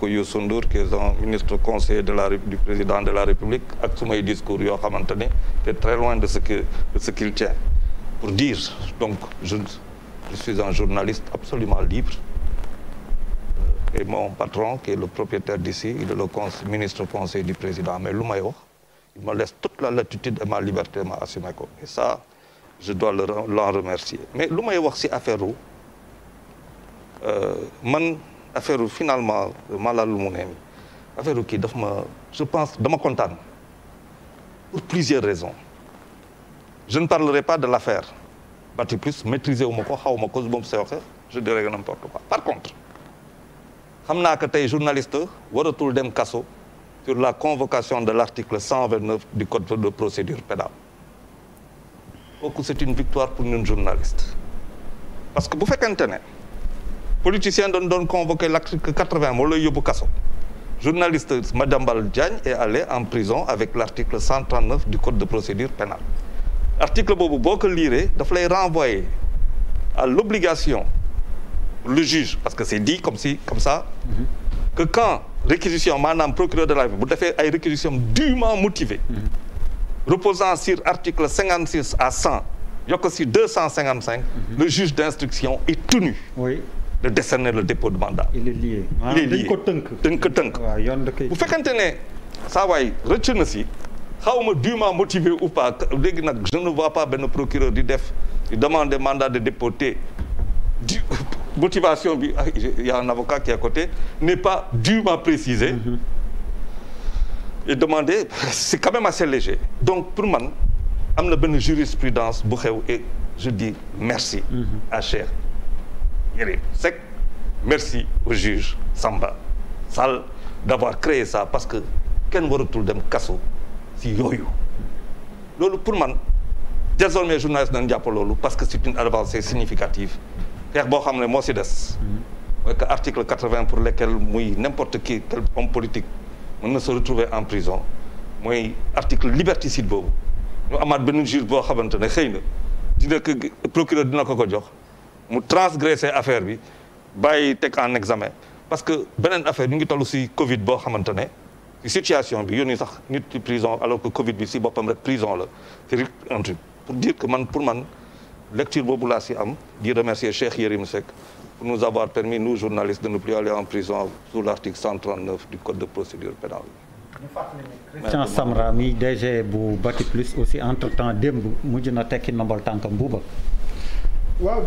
ko Youssou Ndour qui est un ministre conseiller du président de la République ak sumay discours yoo xamante ne c'est très loin de ce qu'il tient pour dire donc je suis un journaliste absolument libre et mon patron qui est le propriétaire d'ici il est le ministre conseiller du président mais lu may wax il me laisse toute la latitude et ma liberté ma assumé ko et ça je dois l'en remercier mais lu may wax ci affaire u man affaire finalement Malal mu ne nii affaire kii daf ma je pense dama kontaan pour plusieurs raisons je ne parlerai pas de l'affaire Batiplus maîtriser wu ma ko xaw ma ko moom say waxe je dirais n'importe quoi par contre xam naa que tey journaliste waratul dem kaso sur la convocation de l'article 129 du code de procédure pénale kooku c'est une victoire pour ñun journaliste parce que bu fekkente ne politicien doon convoqué l'article 80 moo lay yóbbu kaso journaliste Madiambal Diagne est allé en prison avec l'article 139 du code de procédure pénale article boobu boo ko liiree daf lay renvoyer à l'obligation le juge parce que c'est dit comme ça que quand réquisition maanaam procureur de la République bu defee ay réquisition dûment motivée reposant sur article 56 à 100 yokk si 255 le juge d'instruction est tenu de décerner le dépôt de mandat. Il est lié. Il est lié. tënk. waaw yoon da koy. bu fekkente ne saa waay rëcc na si xaw ma dûment motivé ou pas léegi nag je ne vois pas benn procureur di demander mandat de dépôt motivation bi il y a un avocat qui est à côté n'est pas dûment précisé. Et demander c'est quand même assez léger. Donc pour man am na benn jurisprudence bu xew et je dis merci à Cheikh Yérim Seck merci au juge Samba Sall d'avoir créé ça parce que kenn waratul dem kaso si yooyu loolu pour man désormais journaliste nañ jàpp loolu parce que c'est une avancée significative xeex boo xam ne moo si des mooy que article 80 pour lesquels muy n'importe qui quel homme politique mën na se retrouver en prison mooy article liberticide boobu ñu amaat benn juge boo xamante ne xëy na dina ko procureur dina ko jox mu transgresser affaire bi bàyyi teg en examen parce que beneen affaire ñu ngi toll si Covid boo xamante ne si situation bi yónni sax nit ci prison alors que Covid bi si boppam rek prison la c'est un truc pour dire que pour man lecture boobu laa si am di remercier Cheikh Yérim Seck pour nous avoir permis nous journalistes de ne plus aller en prison sous l'article 139 du code de procédure pénale. Christian Samra mi DG bu Batiplus aussi entre temps démb mujj na tekki ndombal tànkam buuba. waaw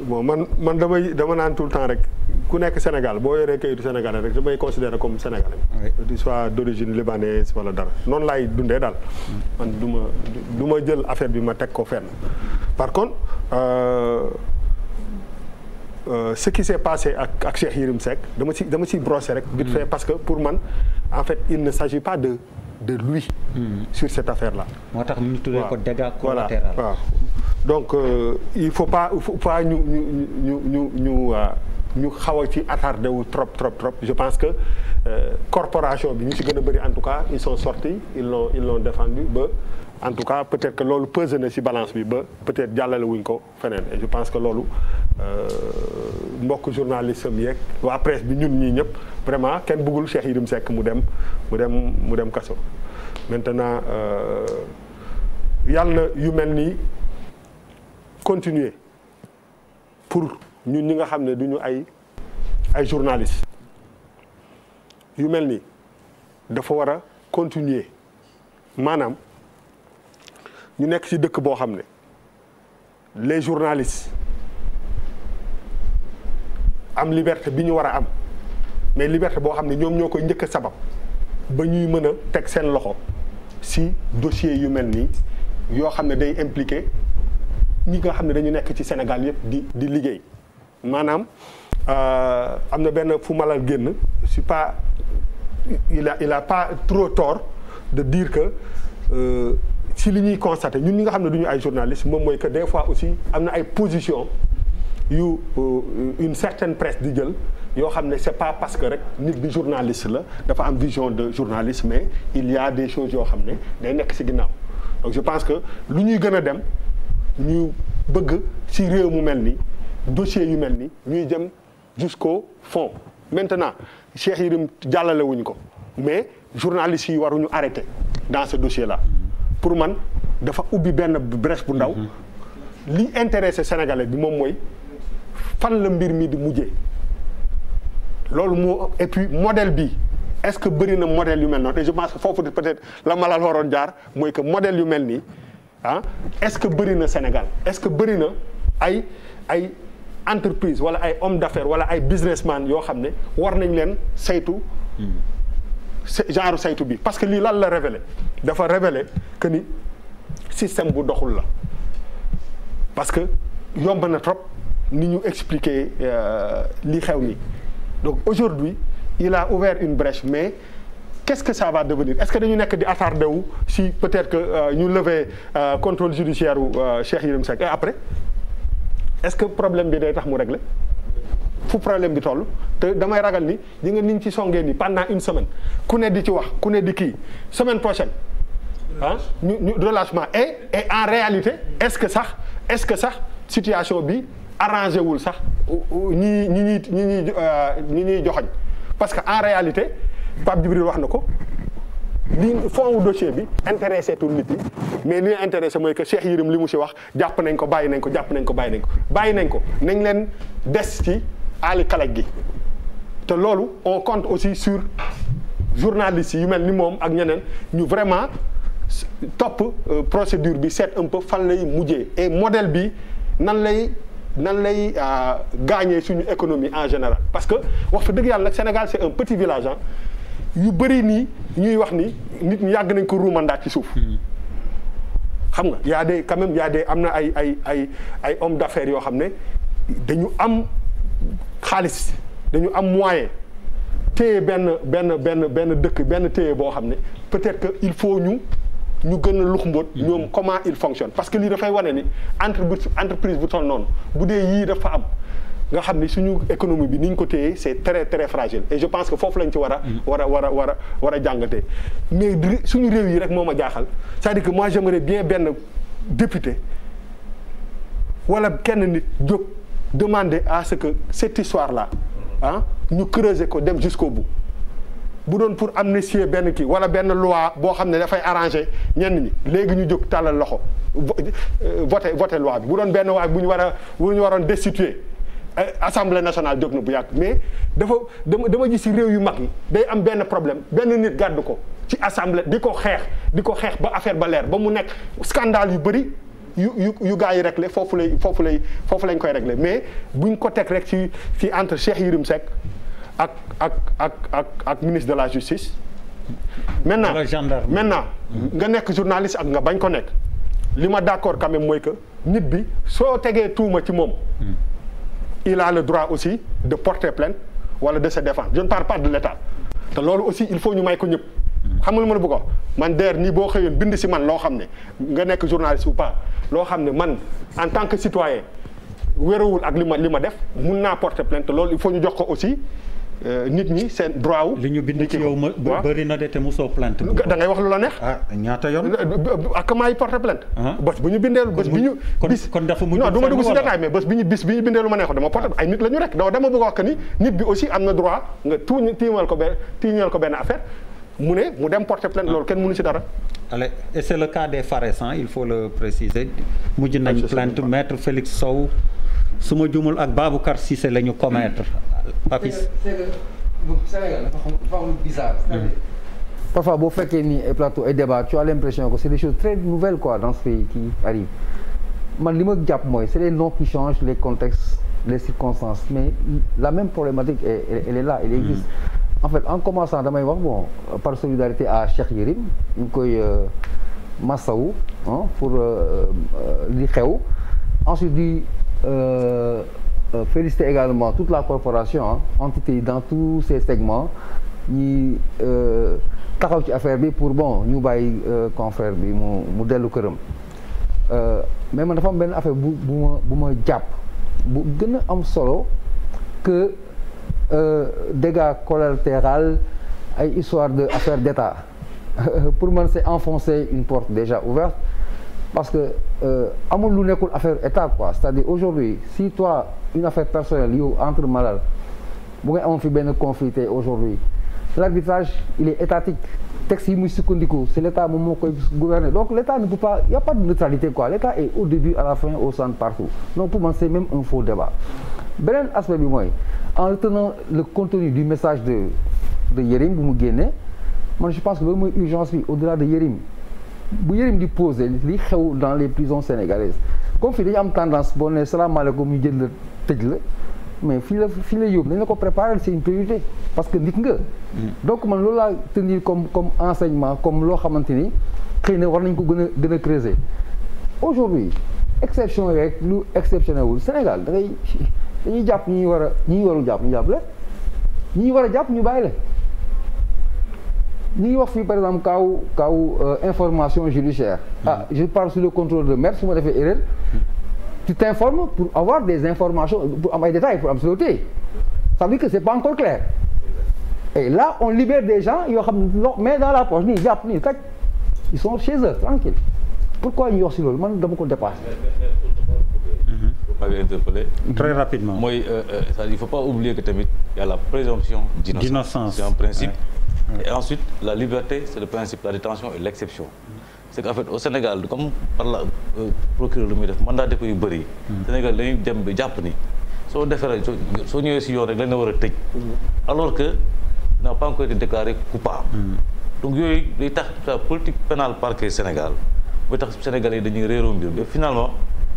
bon man dama naan tout le temps rek ku nekk Sénégal boo yoree kayitu sénégalais rek damay considérer comme sénégalais. du soit d'origine libanaise wala dara noonu laay dundee daal. man du ma jël affaire bi ma teg ko fenn. par contre ce qui s'est passé ak Cheikh Yérim Seck dama ci brosser rek. vite fait parce que pour man en fait il ne s'agit pas de lui. sur cette affaire là. moo tax ñu tuddee ko dégâts collatéraux. waaw donc il faut pas ñu xaw a ci attardé wu trop je pense que corporation bi ñu ci gën a bëri en tout cas ils sont sortis ils l'ont défendu ba en tout cas peut-être que loolu pesé na ci balance bi ba peut-être jàllale wuñ ko feneen et je pense que loolu mbokk journaliste am yeeg waa presse bi ñun ñii ñëpp vraiment kenn bëggul Cheikh Yérim Seck mu dem kaso. maintenant yàlla na yu mel nii continuer pour ñun ñi nga xam ne duñu ay journalistes yu mel nii dafa war a continuer maanaam ñu nekk ci dëkk boo xam ne les journalistes am liberté bi ñu war a am mais liberté boo xam ne ñoom ñoo koy njëkk a sabab ba ñuy mën a teg seen loxo ci dossier yu mel nii yoo xam ne day impliqué ñi nga xam ne dañu nekk ci Sénégal yëpp di liggéey maanaam am na benn fu malal génn je suis pas il a pas trop tort de dire que ci li ñuy constater ñun ñi nga xam ne duñu ay journalistes moom mooy que des fois aussi am na ay positions yu une certaine presse di jël yoo xam ne c'est pas parce que rek nit bi journaliste la dafa am vision de journaliste mais il y a des choses yoo xam ne day nekk ci ginnaaw donc je pense que lu ñuy gën a dem ñu bëgg ci réew mu mel ni dossier yu mel ni ñuy jëm jusqu'au fond maintenant Cheikh Yérim jàllale wuñ ko mais journalistes yi waruñu arrêter dans ce dossier là pour man dafa ubbi benn brèche bu ndaw li intéressé sénégalais bi moom mooy fan la mbir mi di mujjee loolu moo et puis modèle bi est-ce que bëri na modèle yu mel noonu et je pense que foofu peut-être la malal waroon jaar mooy que modèle yu mel nii est-ce que bëri na Sénégal est-ce que bëri na ay entreprise wala ay homme d'affaires wala ay businessman yoo xam ne war nañ leen saytu genre saytu bi parce que lii lan la révélé dafa révélé que ni système bu doxul la parce que yomb na trop ni ñu expliquer li xew nii donc aujourd'hui il a ouvert une brèche mais qu'est-ce que ça va devenir est-ce que dañu nekk di attardé wu si peut-être que ñu lever contrôle judiciaire u Cheikh Yérim Seck et après est-ce que problème bi day tax mu régler fu problème bi toll te damay ragal ni di nga niñ ci songee ni pendant une semaine ku ne di ci wax ku ne di kii semaine prochaine ñu relâchement et en réalité est-ce que sax situation bi arrangé wul sax ñi ñuy joxoñ parce que en réalité Pape Djibril wax na ko li fond wu dossier bi intéressé tout nit yi mais li intéressé mooy que Cheikh Yérim li mu si wax jàpp nañ ko bàyyi nañ ko nañ leen des ci aali kalaj gi te loolu on compte aussi sur journalistes yu mel ni moom ak ñeneen ñu vraiment topp procédure bi seet un peu fan lay mujjee et modèle bi nan lay gagner suñu économie en général parce que wax fa dëgg yàlla nag Sénégal c'est un petit village yu bëri nii ñuy wax ni nit ñi yàgg nañ ko ruumandaat ci suuf xam nga y a des quand même am na ay hommes d'affaires yoo xam ne dañu am xaalis dañu am moyen téye benn dëkk benn téye boo xam ne peut-être que il faut ñu gën a lux mbóot ñoom comment il fonctionne parce que lii dafay wane ni entreprise bu toll noonu bu dee yii dafa am nga xam ni suñu économie bi ni ñu ko téye c'est très très fragile et je pense que foofu lañ ci war a jàngatee mais suñu réew yi rek moo ma jaaxal c'est-à-dire que moi j'aimerais bien benn député wala kenn nit jóg demander à ce que cette histoire là ñu creuser ko dem jusqu'au bout bu doon pour amnistier benn kii wala benn loi boo xam ne dafay arranger ñenn ñi léegi ñu jóg tàllal loxo voter loi bi bu doon benn waay bu ñu waroon destituer Assemblée nationale jóg na bu yàgg mais dama gis ci réew yu mag yi day am benn problème benn nit gàddu ko ci assemblée di ko xeex ba affaire ba leer ba mu nekk scandale yu bëri yu gars yi réglé foofu lañ koy réglé mais buñ ko teg rek ci entre Cheikh Yérim Seck ak ministre de la justice. maintenant nga nekk journaliste ak nga bañ ko nekk li ma d'accord quand même mooy que nit bi soo tegee tuuma ci moom. il a le droit aussi de porter plainte wala de se défendre je ne parle pas de l'État te loolu aussi il faut ñu may ko ñëpp xam nga lu ma la bëgg a wax man der nii boo xëyoon bind ci man loo xam ne nga nekk journaliste ou pas loo xam ne man en tant que citoyen wérawul ak li ma def mun naa porter plainte loolu il faut ñu jox ko aussi nit ñi seen droit wu. li ñu bind ci yow bëri na de te mosoo plainte. da ngay wax lu la neex. ñaata yoon. ak maay porter plainte. bés bu ñu bindee bés bi ñu. kon dafa mujj non du ma dugg ci détail mais bés bi ñu bindee lu ma neexoon dama porter ay nit la ñu rek dama bëgg a wax que ni nit bi aussi am na droit nga tiiñal ko benn affaire mu dem porter plainte loolu kenn mënu ci dara. allez et c'est le cas des Fares il faut le préciser. mujj nañ plainte maître Félix Sow su ma jumul ak Baboucar Cissé la ñu commettre. Papis c'est que Sénégal dafa am bizarre. Parfois boo fekkee ni ay plateau ay débat tu as l'impression que c'est des choses très nouvelles quoi dans ce pays qui arrive man li ma jàpp mooy c'est les noms qui changent les contextes les circonstances mais la même problématique elle est là elle existe. En fait en commençant damay wax bon par solidarité à Cheikh Yérim ñu koy massawu pour li xew ensuite di féliciter également toute la corporation entité dans tous ces segments ñi taxaw ci affaire bi pour bon ñu bàyyi confrère bi mu dellu këram mais man dafa am benn affaire bu ma jàpp bu gën a am solo que dégâts collatéraux ay histoire de affaire d'État pour man c'est enfoncer une porte déjà ouverte parce que amul lu nekkul affaire État quoi c'est-à-dire aujourd'hui si toi une affaire personnelle yow entre Malal bu ngay amoon fi benn conflit tey aujourd'hui l'arbitrage il est étatique texte yi muy sukkandiku c'est l'état moom moo koy gouverner donc l'état ne peut pas il y a pas de neutralité quoi l'état est au début à la fin au centre partout donc pour moi c'est même un faux débat beneen aspect bi mooy en retenant le contenu du message de Yérim bu mu génnee man je pense que loolu mooy urgence bi au-delà de Yérim bu Yérim di poser li xew dans les prisons sénégalaises comme fii dañu am tendance boo ne salaamaaleykum ñu jël la tëj la mais fii la yóbbu dañ la ko préparer c'est une priorité parce que nit nga donc man loolu laa tenir comme enseignement comme loo xamante ni xëy na war nañ ko gën a creuser aujourd'hui exception yi rek lu exceptionnel wul Sénégal dañuy jàpp ñi warul jàpp ñu jàpp la ñi war a jàpp ñu bàyyi la ñu ngi wax fii par exemple kaw information judiciaire je parle sous le contrôle de maître su ma defee erreur tu t'informes pour avoir des informations pour am ay détails pour am sûreté ça veut dire que c'est pas encore clair et là on libère des gens yoo xam ne mais dans la poche nii jàpp nii kaj ils sont chez eux tranquille pourquoi ñu wax si loolu man dama ko dépassé. Vous m'avez interpellé. Très rapidement. mooy il faut pas oublier que tamit y a la présomption d'innocence. C'est un principe. Ouais. Et ensuite la liberté c'est le principe, la détention et l'exception. C'est qu'en fait au Sénégal comme par la procureur lu muy def mandat de dépôt yu bëri. Sénégal dañuy dem ba jàpp ni soo defaree soo ñëwee si yoon rek lañ la war a tëj. alors que n'a pas encore été déclaré coupable. donc yooyu day tax la politique pénale parquet Sénégal ba tax Sénégalais yi dañuy réeroo mbir mais finalement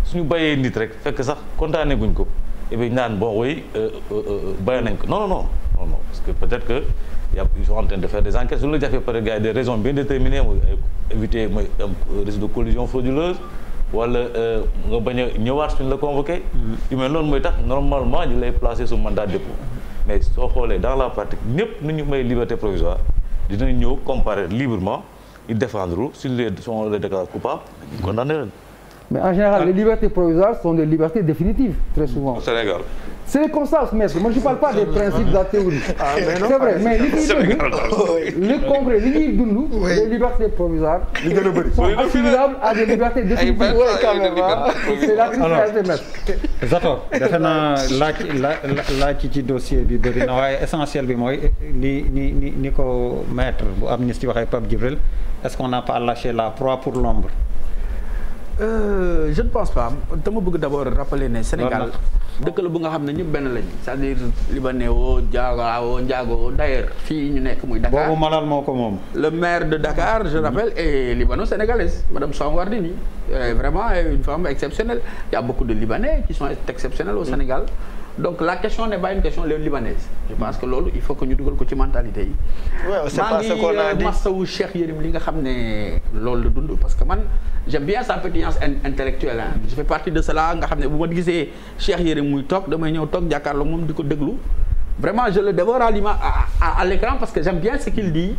suñu bàyyee nit rek fekk sax condamné guñ ko et bien naan bon oui bàyyi nañ ko non parce que peut-être que ils sont en train de faire des enquêtes su la jafee peut-être gars yi des raisons bien déterminées mooy éviter mooy risque de collision frauduleuse wala nga bañ a ñëwaat suñ la convoqué yu mel noonu mooy tax normalement ñu lay placer sous mandat de dépôt mais soo xoolee dans la pratique ñëpp nu ñu may liberté provisoire dinañ ñëw comparer librement ils défendront s'ils sont les déclarés coupables ñu condamné leen. Mais en général, les libertés provisoires sont des libertés définitives, très souvent. Au Sénégal. C'est comme ça, maître. Moi, je ne parle pas des principes de la théorie. C'est vrai, mais le concret, les libertés provisoires sont assimilables à des libertés définitives. C'est la crise des maîtres. Zator, defe naa laaj ci dossier bi bëri na waaye essentiel bi mooy ni ko maître bu Amnesty waxee Pape Djibril, est-ce qu'on n'a pas lâché la proie pour l'ombre? Je ne pense pas dama bëgg d'abord rappeler ne Sénégal dëkk la bu nga xam ne ñëpp benn lañ c'est-à-dire libanais woo Diago Ndiago d'ailleurs fii ñu nekk muy Dakar boobu Malal moo ko moom. Le maire de Dakar je rappelle est libano-sénégalaise Madame Soham Wardini vraiment une femme exceptionnelle il y a beaucoup de Libanais qui sont exceptionnels au Sénégal donc la question n'est pas une question libanaise je pense que loolu il faut que ñu dugal ko ci mentalité yi. c'est pas ce qu'on a dit masawu Cheikh Yérim li nga xam ne loolu la dund parce que man j'aime bien sa pétillance intellectuelle hein. Je fais partie de cela nga xam ne bu ma gisee Cheikh Yérim muy toog damay ñëw toog jàkkaarloo moom di ko déglu vraiment je le dévore à l'écran parce que j'aime bien ce qu'il dit